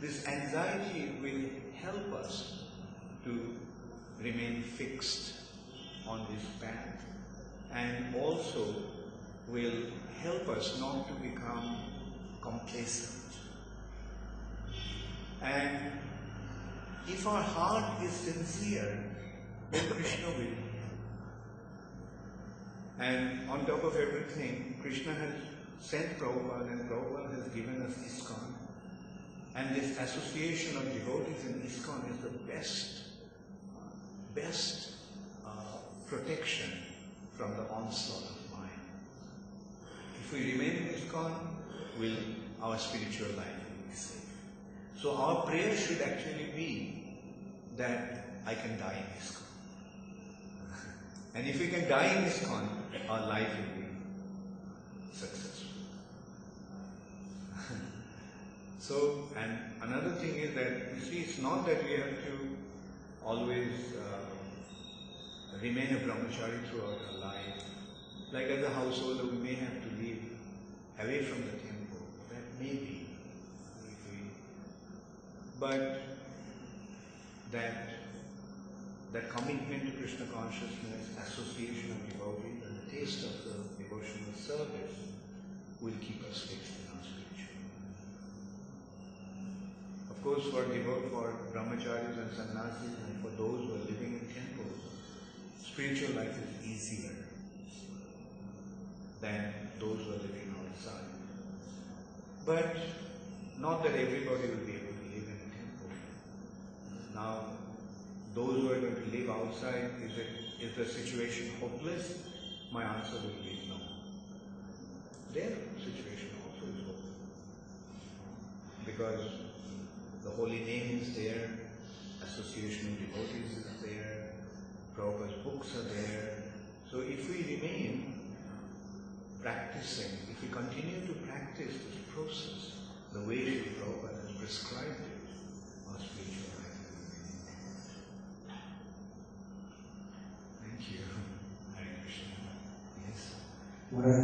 this anxiety will help us to remain fixed on this path, and also will help us not to become complacent. And if our heart is sincere, then Krishna will help. And on top of everything, Krishna has sent Prabhupada, and Prabhupada has given us ISKCON. And this association of devotees in ISKCON is the best protection from the onslaught of mind. If we remain in ISKCON, our spiritual life will be safe. So our prayer should actually be that I can die in ISKCON. And if we can die in ISKCON, our life will be successful. So, and another thing is that, you see, it's not that we have to always remain a brahmachari throughout our life. Like as a householder, we may have to live away from the temple. That may be. But that commitment to Krishna consciousness, association of devotees, and the taste of the devotional service will keep us fixed in our spiritual life. Of course, for brahmacharis and sannyasis, and for those who are living in temples, spiritual life is easier than those who are living outside. But not that everybody will be able to live in a temple. Now, those who are going to live outside, is the situation hopeless? My answer will be no. Their situation also is hopeless. Because the holy name is there, association of devotees is there, Prabhupada's books are there. So if we remain practicing, if we continue to practice this process, the way Srila Prabhupada has prescribed it, our spiritual life will remain intact. Before I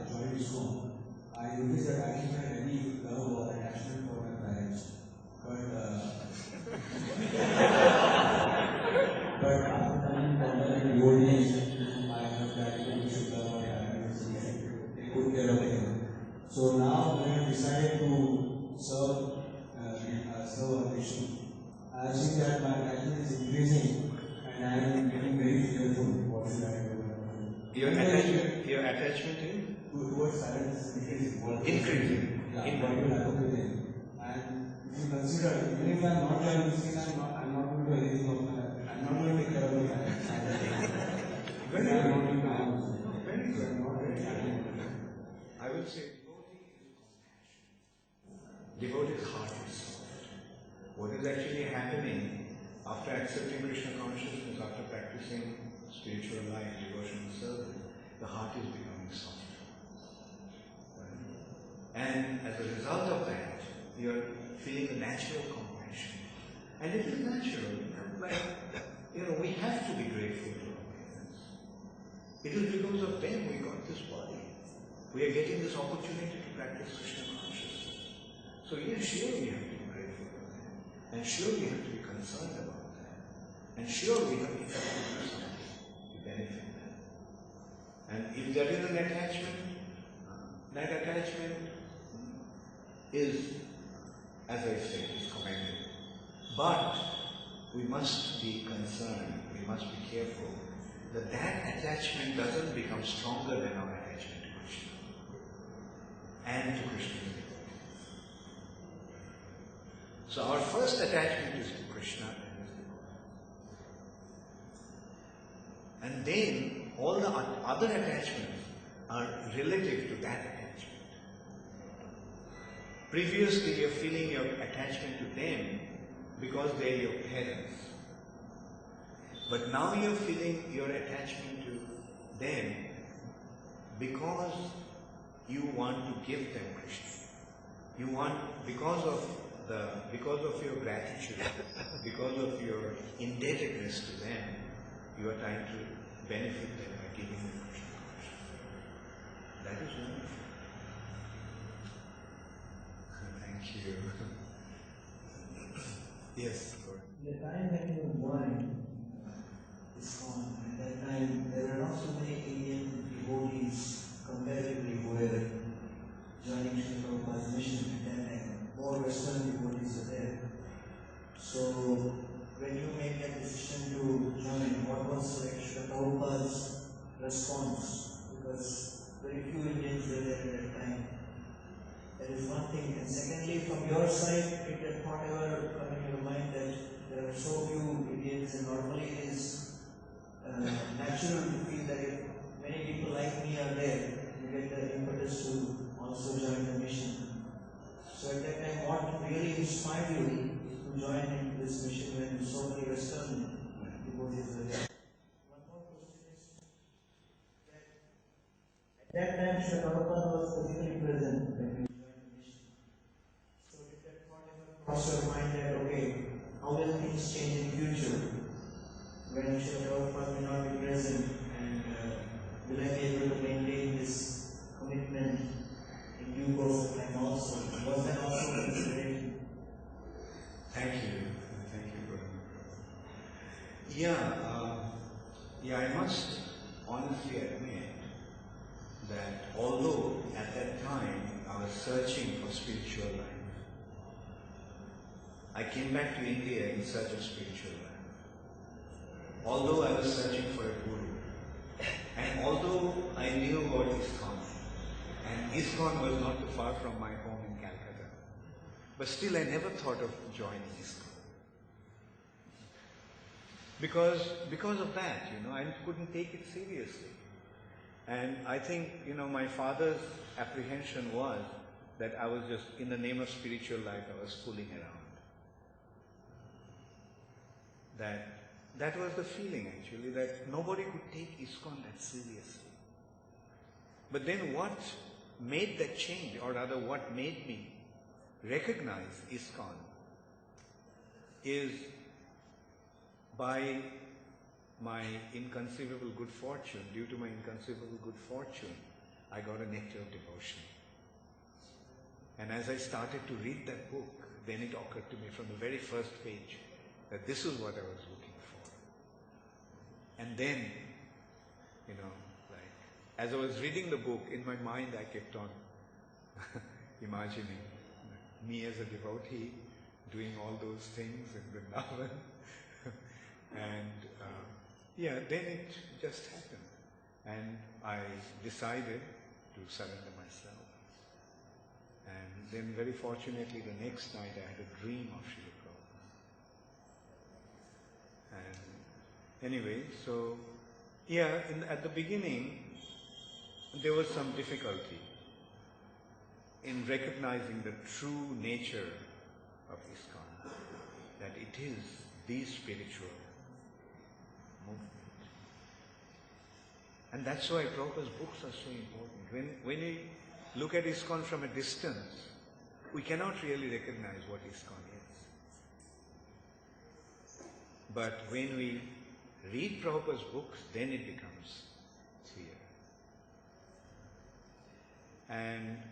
joined ISKCON, I noticed that I didn't have any love or attachment for my parents. But after coming from the old days, I heard that you should love my parents, you should take good care of them. So now when I decided to serve Krishna, I see that my attachment is increasing and I am getting very fearful. What should I do? Your attachment is? Towards silence is increasing. Increasing. Yeah, what will happen with it? And if you consider, even if I am not joining this thing, I am not going to do anything of my life. I am not going to take care of my parents. Very good. Very good. I will say devotee's heart is soft. What is actually happening after accepting Krishna consciousness, after practicing spiritual life, devotional service, the heart is becoming soft. And as a result of that, you are feeling a natural compassion. And it is natural. We have to be grateful to our parents. It is because of them we got this body. We are getting this opportunity to practice Krishna consciousness. So yes, sure we have to be grateful for them. And sure we have to be concerned about that. And sure we have to do something to benefit them. And if there is an attachment, that attachment is, as I said, is commendable. But we must be concerned, we must be careful that that attachment doesn't become stronger than our attachment to Krishna and to Krishna's devotees. So our first attachment is to Krishna and his devotees. And then all the other attachments are relative to that attachment. Previously, you're feeling your attachment to them because they're your parents. But now you're feeling your attachment to them because you want to give them Krishna. You want, because of your gratitude, because of your indebtedness to them, you are trying to benefit them by giving them Krishna consciousness. That is wonderful. Thank you. Yes, Lord. The time when you were born ISKCON, at that time there were not so many Indian devotees comparatively who were joining Srila Prabhupada's mission at that time. More Western devotees were there. So when you made that decision to join, what was Srila Prabhupada's response? Because very few Indians were there at that time. That is one thing. And secondly, from your side, it had not ever come in your mind that there are so few Indians, and normally it is natural to feel that if many people like me are there, you get the impetus to also join the mission. So at that time, what really inspired you to join in this mission when so many Western devotees were there? One more question is that at that time, Srila Prabhupada was physically present when you joined the mission. So did that thought ever cross your mind that, okay, how will things change in future when Srila Prabhupada may not be present, and will I be able to maintain this commitment in due course of time also? Was that also a consideration? Thank you. Thank you, Brother. Yeah, I must honestly admit that although at that time I was searching for spiritual life, I came back to India in search of spiritual life. Although I was searching for a guru, and although I knew about ISKCON, and ISKCON was not too far from my home in Calcutta, but still I never thought of joining ISKCON. Because of that, I couldn't take it seriously. And I think, my father's apprehension was that I was just, in the name of spiritual life, I was fooling around. That was the feeling actually, that nobody could take ISKCON that seriously. But then what made that change, or rather what made me recognize ISKCON, is by my inconceivable good fortune, due to my inconceivable good fortune, I got a nectar of devotion. And as I started to read that book, then it occurred to me from the very first page that this is what I was looking for. And then, as I was reading the book, in my mind I kept on imagining me as a devotee doing all those things in Vrindavan. And then it just happened. And I decided to surrender myself. And then very fortunately the next night I had a dream of Srila Prabhupada. And anyway, so at the beginning there was some difficulty in recognizing the true nature of ISKCON, that it is the spiritual movement. And that's why Prabhupada's books are so important. When we look at ISKCON from a distance, we cannot really recognize what ISKCON is. But when we read Prabhupada's books, then it becomes clear. And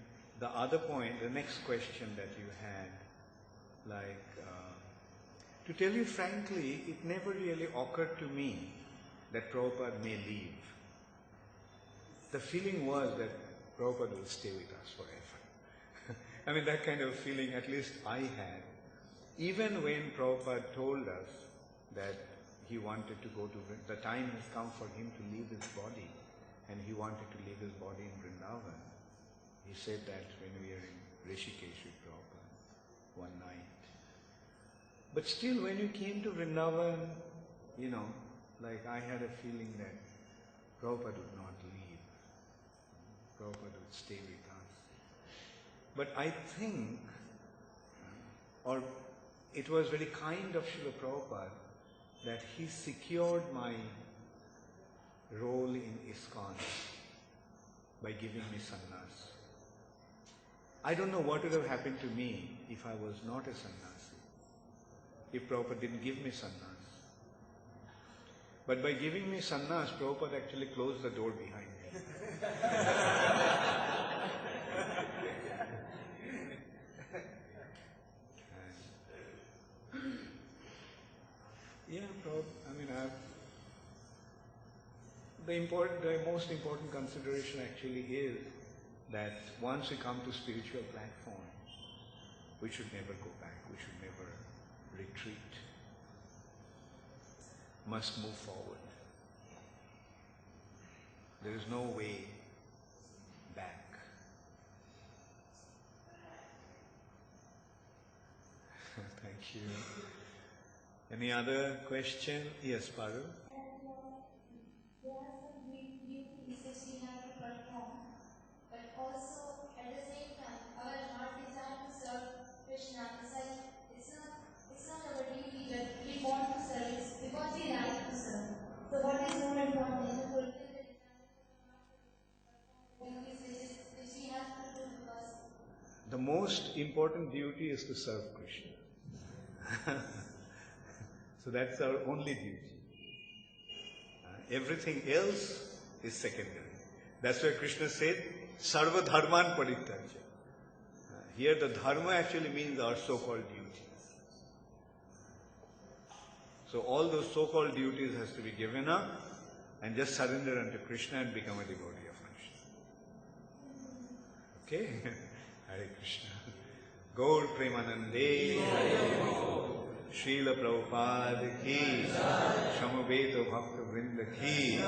the other point, the next question that you had, to tell you frankly, it never really occurred to me that Prabhupada may leave. The feeling was that Prabhupada will stay with us forever. I mean, that kind of feeling at least I had. Even when Prabhupada told us that he wanted to go to, the time has come for him to leave his body, and he wanted to leave his body in Vrindavan. He said that when we were in Rishikesh with Prabhupada one night. But still, when you came to Vrindavan, I had a feeling that Prabhupada would not leave. Prabhupada would stay with us. But I think, or it was very kind of Srila Prabhupada that he secured my role in ISKCON by giving me sannyas. I don't know what would have happened to me if I was not a sannyasi, if Prabhupada didn't give me sannyas. But by giving me sannyas, Prabhupada actually closed the door behind me. The most important consideration actually is that once we come to spiritual platform, we should never go back, we should never retreat. Must move forward. There is no way back. Thank you. Any other question? Yes, Parul? There are some duties which we have to perform, but also at the same time, our heart desire to serve Krishna. It's not our duty, but we want to serve. It's because we like to serve. So what is more important to fulfill the duties which we have to do because the most important duty is to serve Krishna. So that's our only duty. Everything else is secondary. That's why Krishna said, Sarva Dharman Parityajya. Here the dharma actually means our so-called duties. So all those so-called duties has to be given up and just surrender unto Krishna and become a devotee of Krishna. Okay? Hare Krishna. Gaur Premanande, Srila Prabhupada ki, Shamaveta Bhakta Vrinda ki.